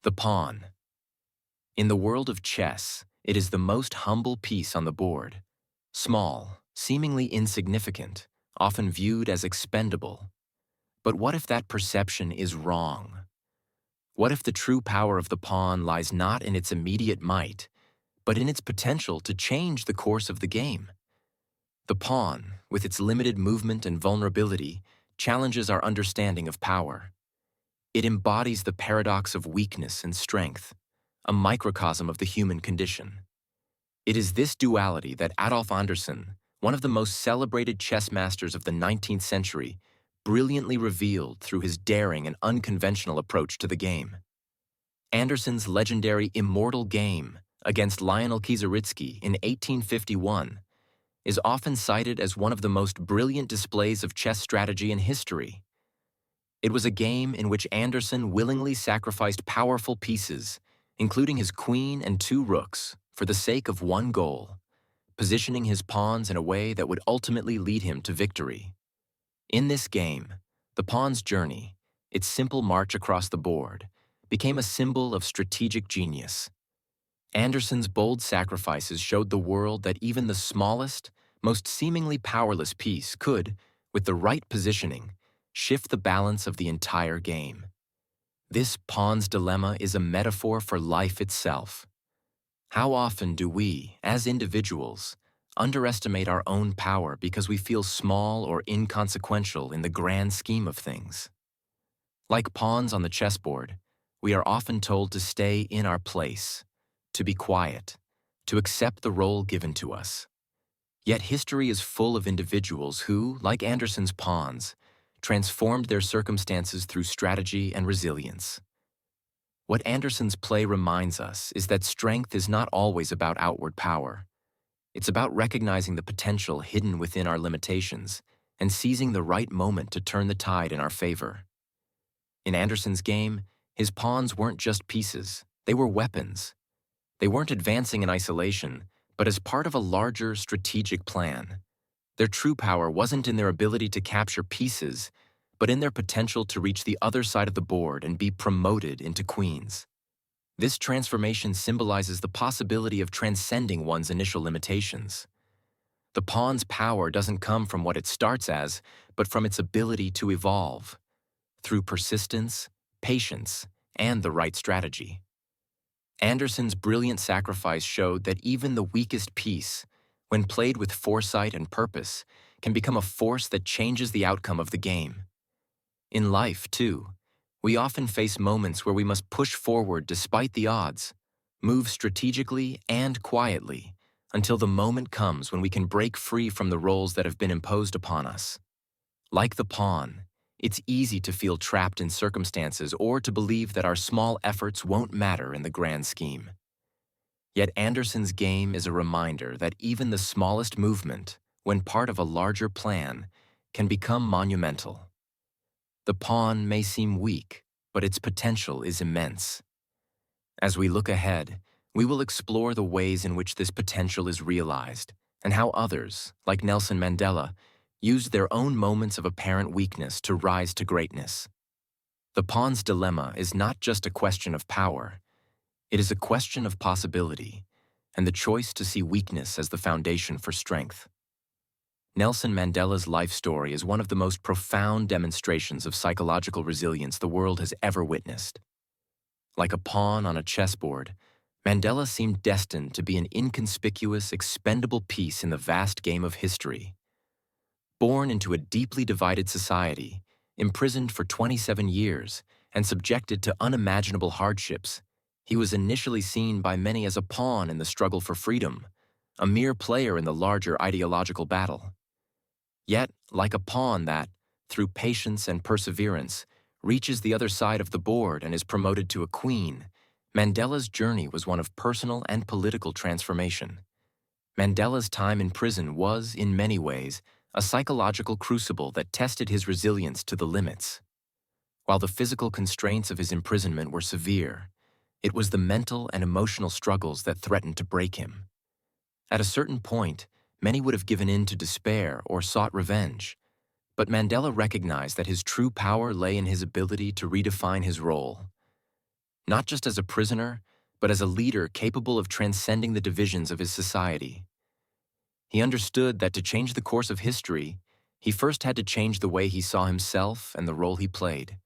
The pawn. In the world of chess, it is the most humble piece on the board. Small, seemingly insignificant, often viewed as expendable. But what if that perception is wrong? What if the true power of the pawn lies not in its immediate might, but in its potential to change the course of the game? The pawn, with its limited movement and vulnerability, challenges our understanding of power. It embodies the paradox of weakness and strength, a microcosm of the human condition. It is this duality that Adolf Anderssen, one of the most celebrated chess masters of the 19th century, brilliantly revealed through his daring and unconventional approach to the game. Anderssen's legendary Immortal Game against Lionel Kieseritzky in 1851 is often cited as one of the most brilliant displays of chess strategy in history. It was a game in which Anderssen willingly sacrificed powerful pieces, including his queen and 2 rooks, for the sake of one goal, positioning his pawns in a way that would ultimately lead him to victory. In this game, the pawn's journey, its simple march across the board, became a symbol of strategic genius. Anderssen's bold sacrifices showed the world that even the smallest, most seemingly powerless piece could, with the right positioning, shift the balance of the entire game. This pawn's dilemma is a metaphor for life itself. How often do we, as individuals, underestimate our own power because we feel small or inconsequential in the grand scheme of things? Like pawns on the chessboard, we are often told to stay in our place, to be quiet, to accept the role given to us. Yet history is full of individuals who, like Anderssen's pawns, transformed their circumstances through strategy and resilience. What Anderssen's play reminds us is that strength is not always about outward power. It's about recognizing the potential hidden within our limitations and seizing the right moment to turn the tide in our favor. In Anderssen's game, his pawns weren't just pieces, they were weapons. They weren't advancing in isolation, but as part of a larger strategic plan. Their true power wasn't in their ability to capture pieces, but in their potential to reach the other side of the board and be promoted into queens. This transformation symbolizes the possibility of transcending one's initial limitations. The pawn's power doesn't come from what it starts as, but from its ability to evolve, through persistence, patience, and the right strategy. Anderssen's brilliant sacrifice showed that even the weakest piece, when played with foresight and purpose, can become a force that changes the outcome of the game. In life, too, we often face moments where we must push forward despite the odds, move strategically and quietly, until the moment comes when we can break free from the roles that have been imposed upon us. Like the pawn, it's easy to feel trapped in circumstances or to believe that our small efforts won't matter in the grand scheme. Yet Anderssen's game is a reminder that even the smallest movement, when part of a larger plan, can become monumental. The pawn may seem weak, but its potential is immense. As we look ahead, we will explore the ways in which this potential is realized and how others, like Nelson Mandela, used their own moments of apparent weakness to rise to greatness. The pawn's dilemma is not just a question of power. It is a question of possibility, and the choice to see weakness as the foundation for strength. Nelson Mandela's life story is one of the most profound demonstrations of psychological resilience the world has ever witnessed. Like a pawn on a chessboard, Mandela seemed destined to be an inconspicuous, expendable piece in the vast game of history. Born into a deeply divided society, imprisoned for 27 years, and subjected to unimaginable hardships, he was initially seen by many as a pawn in the struggle for freedom, a mere player in the larger ideological battle. Yet, like a pawn that, through patience and perseverance, reaches the other side of the board and is promoted to a queen, Mandela's journey was one of personal and political transformation. Mandela's time in prison was, in many ways, a psychological crucible that tested his resilience to the limits. While the physical constraints of his imprisonment were severe, it was the mental and emotional struggles that threatened to break him. At a certain point, many would have given in to despair or sought revenge, but Mandela recognized that his true power lay in his ability to redefine his role. not just as a prisoner, but as a leader capable of transcending the divisions of his society. He understood that to change the course of history, he first had to change the way he saw himself and the role he played.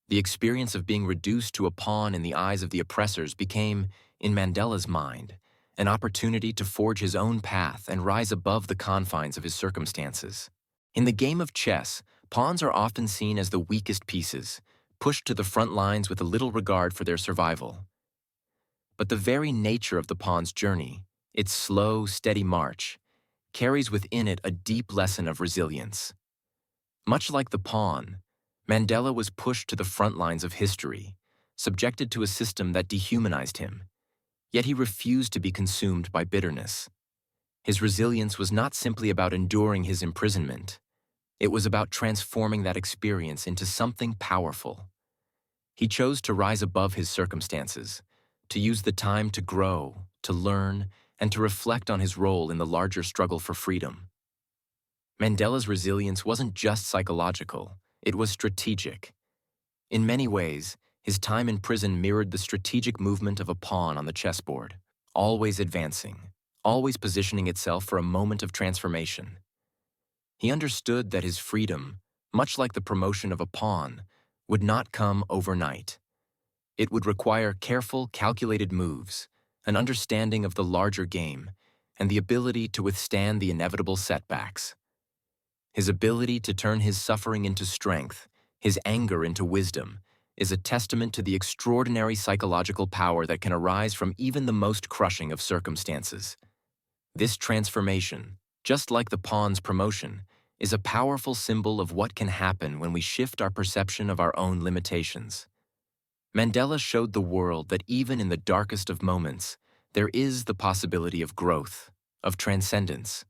The experience of being reduced to a pawn in the eyes of the oppressors became, in Mandela's mind, an opportunity to forge his own path and rise above the confines of his circumstances. In the game of chess, pawns are often seen as the weakest pieces, pushed to the front lines with a little regard for their survival. But the very nature of the pawn's journey, its slow, steady march, carries within it a deep lesson of resilience. Much like the pawn, Mandela was pushed to the front lines of history, subjected to a system that dehumanized him. Yet he refused to be consumed by bitterness. His resilience was not simply about enduring his imprisonment. It was about transforming that experience into something powerful. He chose to rise above his circumstances, to use the time to grow, to learn, and to reflect on his role in the larger struggle for freedom. Mandela's resilience wasn't just psychological, it was strategic. In many ways, his time in prison mirrored the strategic movement of a pawn on the chessboard, always advancing, always positioning itself for a moment of transformation. He understood that his freedom, much like the promotion of a pawn, would not come overnight. It would require careful, calculated moves, an understanding of the larger game, and the ability to withstand the inevitable setbacks. His ability to turn his suffering into strength, his anger into wisdom, is a testament to the extraordinary psychological power that can arise from even the most crushing of circumstances. This transformation, just like the pawn's promotion, is a powerful symbol of what can happen when we shift our perception of our own limitations. Mandela showed the world that even in the darkest of moments, there is the possibility of growth, of transcendence.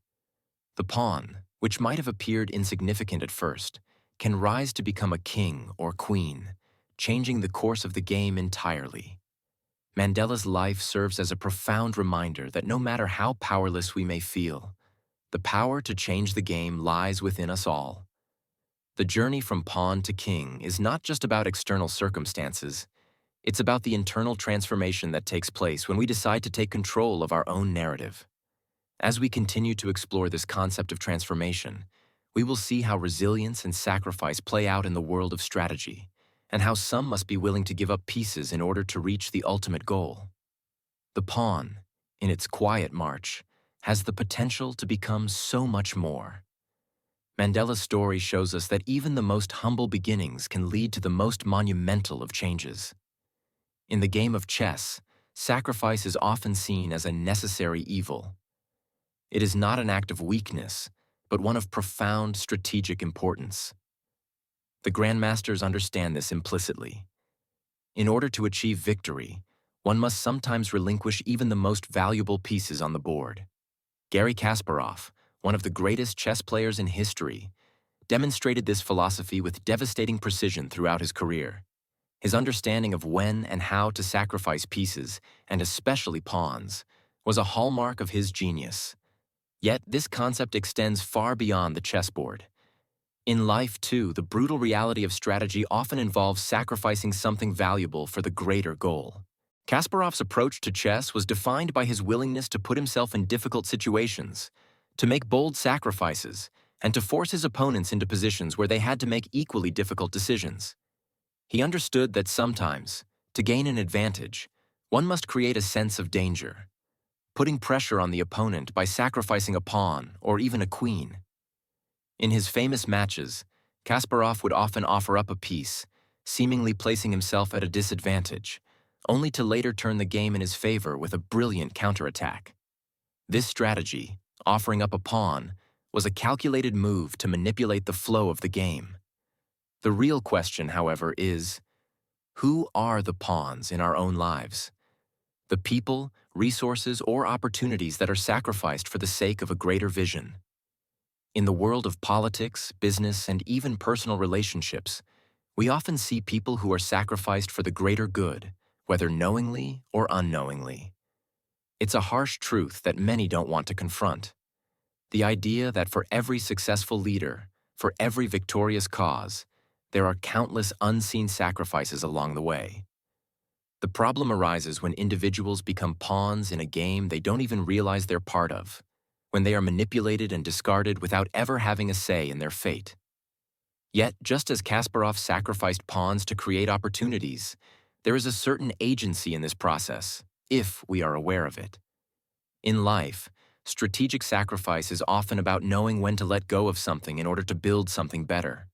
The pawn, which might have appeared insignificant at first, can rise to become a king or queen, changing the course of the game entirely. Mandela's life serves as a profound reminder that no matter how powerless we may feel, the power to change the game lies within us all. The journey from pawn to king is not just about external circumstances, it's about the internal transformation that takes place when we decide to take control of our own narrative. As we continue to explore this concept of transformation, we will see how resilience and sacrifice play out in the world of strategy, and how some must be willing to give up pieces in order to reach the ultimate goal. The pawn, in its quiet march, has the potential to become so much more. Mandela's story shows us that even the most humble beginnings can lead to the most monumental of changes. In the game of chess, sacrifice is often seen as a necessary evil. It is not an act of weakness, but one of profound strategic importance. The grandmasters understand this implicitly. In order to achieve victory, one must sometimes relinquish even the most valuable pieces on the board. Garry Kasparov, one of the greatest chess players in history, demonstrated this philosophy with devastating precision throughout his career. His understanding of when and how to sacrifice pieces, and especially pawns, was a hallmark of his genius. Yet this concept extends far beyond the chessboard. In life, too, the brutal reality of strategy often involves sacrificing something valuable for the greater goal. Kasparov's approach to chess was defined by his willingness to put himself in difficult situations, to make bold sacrifices, and to force his opponents into positions where they had to make equally difficult decisions. He understood that sometimes, to gain an advantage, one must create a sense of danger, putting pressure on the opponent by sacrificing a pawn or even a queen. In his famous matches, Kasparov would often offer up a piece, seemingly placing himself at a disadvantage, only to later turn the game in his favor with a brilliant counterattack. This strategy, offering up a pawn, was a calculated move to manipulate the flow of the game. The real question, however, is, who are the pawns in our own lives? The people, resources, or opportunities that are sacrificed for the sake of a greater vision. In the world of politics, business, and even personal relationships, we often see people who are sacrificed for the greater good, whether knowingly or unknowingly. It's a harsh truth that many don't want to confront. The idea that for every successful leader, for every victorious cause, there are countless unseen sacrifices along the way. The problem arises when individuals become pawns in a game they don't even realize they're part of, when they are manipulated and discarded without ever having a say in their fate. Yet, just as Kasparov sacrificed pawns to create opportunities, there is a certain agency in this process, if we are aware of it. In life, strategic sacrifice is often about knowing when to let go of something in order to build something better.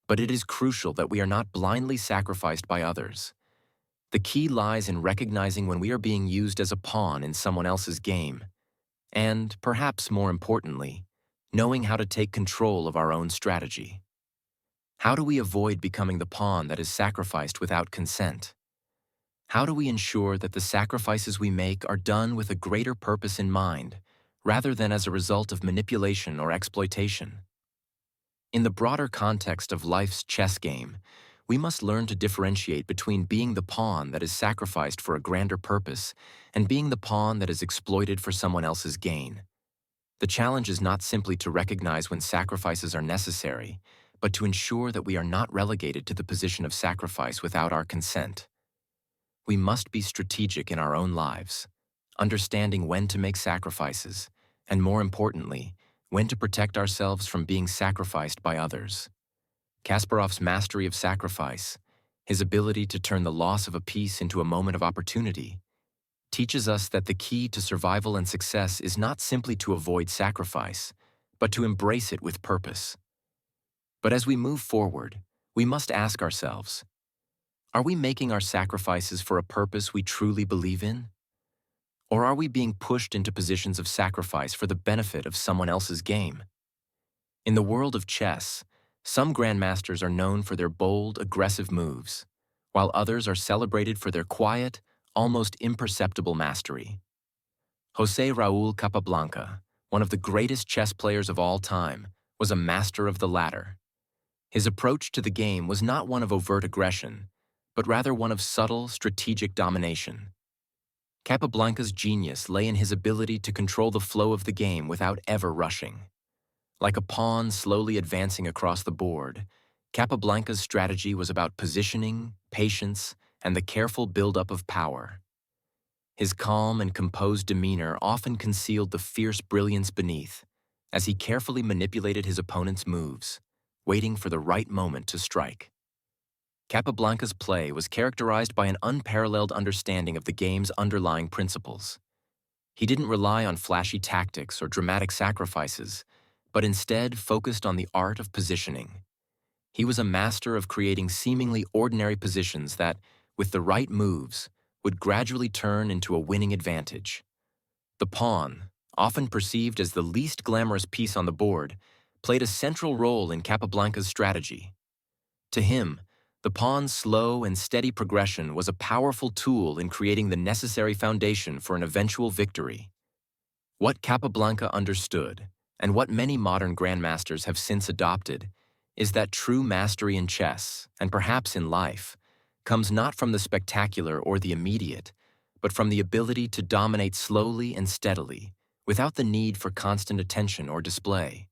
But it is crucial that we are not blindly sacrificed by others. The key lies in recognizing when we are being used as a pawn in someone else's game, and, perhaps more importantly, knowing how to take control of our own strategy. How do we avoid becoming the pawn that is sacrificed without consent? How do we ensure that the sacrifices we make are done with a greater purpose in mind, rather than as a result of manipulation or exploitation? In the broader context of life's chess game, we must learn to differentiate between being the pawn that is sacrificed for a grander purpose and being the pawn that is exploited for someone else's gain. The challenge is not simply to recognize when sacrifices are necessary, but to ensure that we are not relegated to the position of sacrifice without our consent. We must be strategic in our own lives, understanding when to make sacrifices, and more importantly, when to protect ourselves from being sacrificed by others. Kasparov's mastery of sacrifice, his ability to turn the loss of a piece into a moment of opportunity, teaches us that the key to survival and success is not simply to avoid sacrifice, but to embrace it with purpose. But as we move forward, we must ask ourselves, are we making our sacrifices for a purpose we truly believe in? Or are we being pushed into positions of sacrifice for the benefit of someone else's game? In the world of chess, some grandmasters are known for their bold, aggressive moves, while others are celebrated for their quiet, almost imperceptible mastery. José Raúl Capablanca, one of the greatest chess players of all time, was a master of the latter. His approach to the game was not one of overt aggression, but rather one of subtle, strategic domination. Capablanca's genius lay in his ability to control the flow of the game without ever rushing. Like a pawn slowly advancing across the board, Capablanca's strategy was about positioning, patience, and the careful buildup of power. His calm and composed demeanor often concealed the fierce brilliance beneath, as he carefully manipulated his opponent's moves, waiting for the right moment to strike. Capablanca's play was characterized by an unparalleled understanding of the game's underlying principles. He didn't rely on flashy tactics or dramatic sacrifices, but instead focused on the art of positioning. He was a master of creating seemingly ordinary positions that, with the right moves, would gradually turn into a winning advantage. The pawn, often perceived as the least glamorous piece on the board, played a central role in Capablanca's strategy. To him, the pawn's slow and steady progression was a powerful tool in creating the necessary foundation for an eventual victory. What Capablanca understood, and what many modern grandmasters have since adopted, is that true mastery in chess, and perhaps in life, comes not from the spectacular or the immediate, but from the ability to dominate slowly and steadily, without the need for constant attention or display.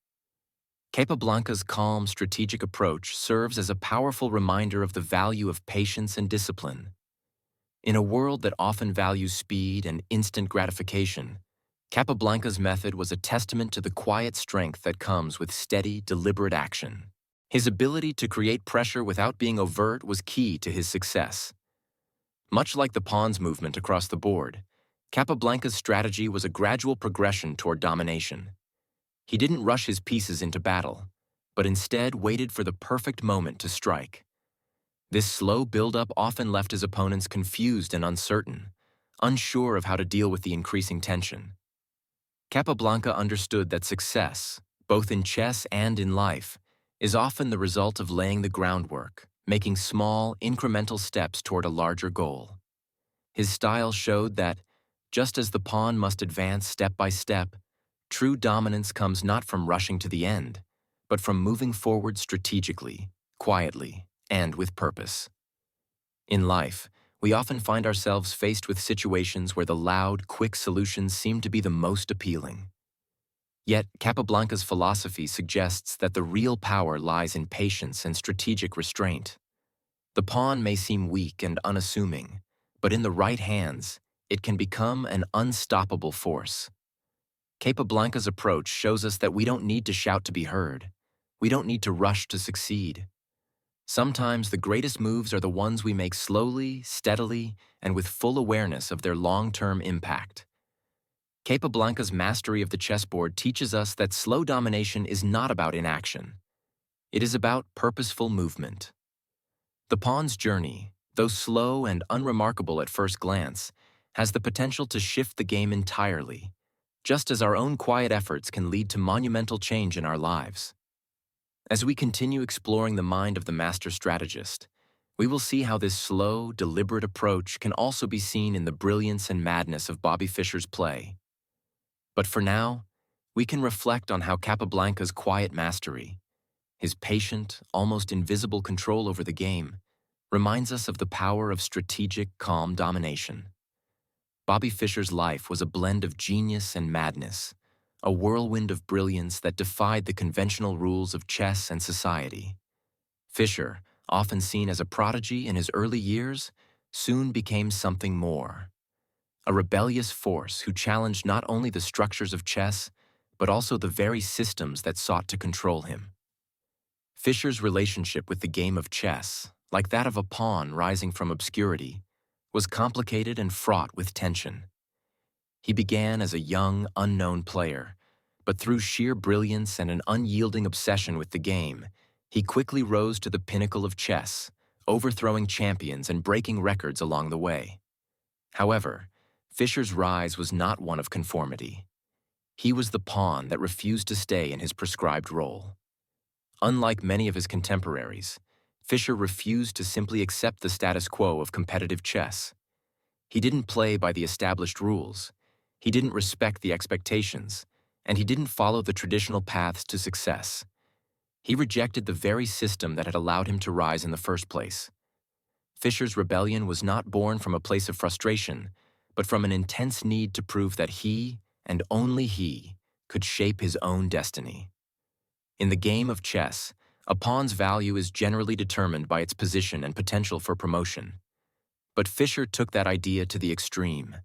Capablanca's calm, strategic approach serves as a powerful reminder of the value of patience and discipline. In a world that often values speed and instant gratification, Capablanca's method was a testament to the quiet strength that comes with steady, deliberate action. His ability to create pressure without being overt was key to his success. Much like the pawn's movement across the board, Capablanca's strategy was a gradual progression toward domination. He didn't rush his pieces into battle, but instead waited for the perfect moment to strike. This slow buildup often left his opponents confused and uncertain, unsure of how to deal with the increasing tension. Capablanca understood that success, both in chess and in life, is often the result of laying the groundwork, making small, incremental steps toward a larger goal. His style showed that, just as the pawn must advance step by step, true dominance comes not from rushing to the end, but from moving forward strategically, quietly, and with purpose. In life, we often find ourselves faced with situations where the loud, quick solutions seem to be the most appealing. Yet, Capablanca's philosophy suggests that the real power lies in patience and strategic restraint. The pawn may seem weak and unassuming, But in the right hands, it can become an unstoppable force. Capablanca's approach shows us that we don't need to shout to be heard. We don't need to rush to succeed. Sometimes the greatest moves are the ones we make slowly, steadily, and with full awareness of their long-term impact. Capablanca's mastery of the chessboard teaches us that slow domination is not about inaction. It is about purposeful movement. The pawn's journey, though slow and unremarkable at first glance, has the potential to shift the game entirely, just as our own quiet efforts can lead to monumental change in our lives. As we continue exploring the mind of the master strategist, we will see how this slow, deliberate approach can also be seen in the brilliance and madness of Bobby Fischer's play. But for now, we can reflect on how Capablanca's quiet mastery, his patient, almost invisible control over the game, reminds us of the power of strategic, calm domination. Bobby Fischer's life was a blend of genius and madness, a whirlwind of brilliance that defied the conventional rules of chess and society. Fischer, often seen as a prodigy in his early years, soon became something more. A rebellious force who challenged not only the structures of chess, but also the very systems that sought to control him. Fischer's relationship with the game of chess, like that of a pawn rising from obscurity, was complicated and fraught with tension. He began as a young, unknown player, but through sheer brilliance and an unyielding obsession with the game, he quickly rose to the pinnacle of chess, overthrowing champions and breaking records along the way. However, Fischer's rise was not one of conformity. He was the pawn that refused to stay in his prescribed role. Unlike many of his contemporaries, Fischer refused to simply accept the status quo of competitive chess. He didn't play by the established rules. He didn't respect the expectations, and he didn't follow the traditional paths to success. He rejected the very system that had allowed him to rise in the first place. Fischer's rebellion was not born from a place of frustration, but from an intense need to prove that he, and only he, could shape his own destiny. In the game of chess, a pawn's value is generally determined by its position and potential for promotion. But Fischer took that idea to the extreme,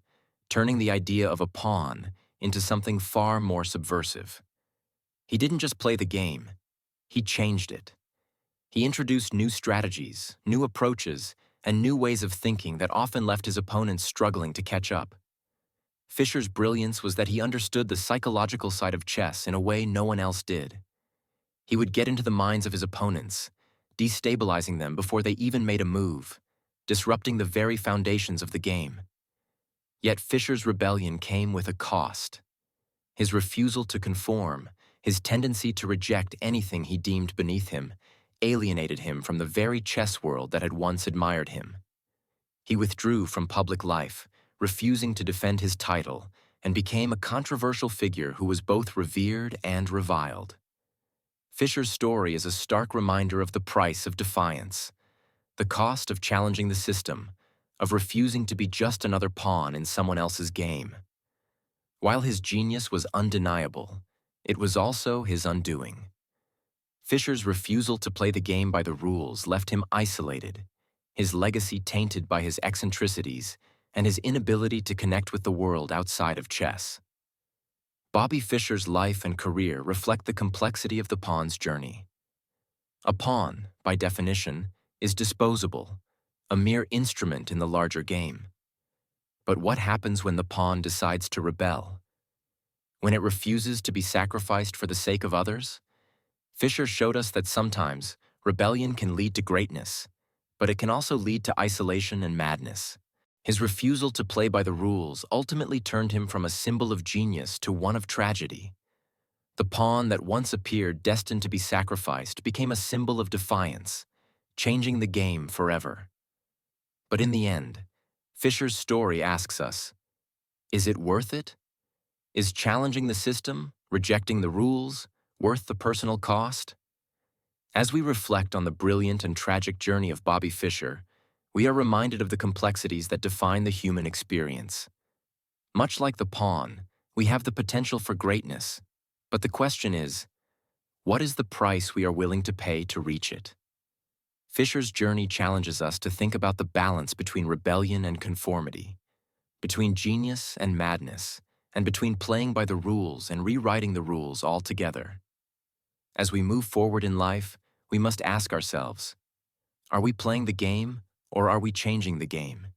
turning the idea of a pawn into something far more subversive. He didn't just play the game, he changed it. He introduced new strategies, new approaches, and new ways of thinking that often left his opponents struggling to catch up. Fischer's brilliance was that he understood the psychological side of chess in a way no one else did. He would get into the minds of his opponents, destabilizing them before they even made a move, disrupting the very foundations of the game. Yet Fischer's rebellion came with a cost. His refusal to conform, his tendency to reject anything he deemed beneath him, alienated him from the very chess world that had once admired him. He withdrew from public life, refusing to defend his title, and became a controversial figure who was both revered and reviled. Fischer's story is a stark reminder of the price of defiance, the cost of challenging the system, of refusing to be just another pawn in someone else's game. While his genius was undeniable, it was also his undoing. Fischer's refusal to play the game by the rules left him isolated, his legacy tainted by his eccentricities and his inability to connect with the world outside of chess. Bobby Fischer's life and career reflect the complexity of the pawn's journey. A pawn, by definition, is disposable, a mere instrument in the larger game. But what happens when the pawn decides to rebel? When it refuses to be sacrificed for the sake of others? Fischer showed us that sometimes rebellion can lead to greatness, but it can also lead to isolation and madness. His refusal to play by the rules ultimately turned him from a symbol of genius to one of tragedy. The pawn that once appeared destined to be sacrificed became a symbol of defiance, changing the game forever. But in the end, Fischer's story asks us, is it worth it? Is challenging the system, rejecting the rules, worth the personal cost? As we reflect on the brilliant and tragic journey of Bobby Fischer, we are reminded of the complexities that define the human experience. Much like the pawn, we have the potential for greatness, but the question is, what is the price we are willing to pay to reach it? Fischer's journey challenges us to think about the balance between rebellion and conformity, between genius and madness, and between playing by the rules and rewriting the rules altogether. As we move forward in life, we must ask ourselves, are we playing the game or are we changing the game?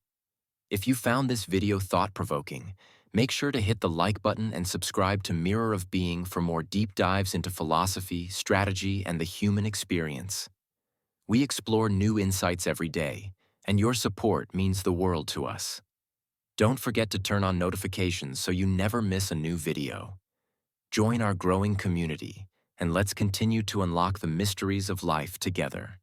If you found this video thought-provoking, make sure to hit the like button and subscribe to Mirror of Being for more deep dives into philosophy, strategy, and the human experience. We explore new insights every day, and your support means the world to us. Don't forget to turn on notifications so you never miss a new video. Join our growing community, and let's continue to unlock the mysteries of life together.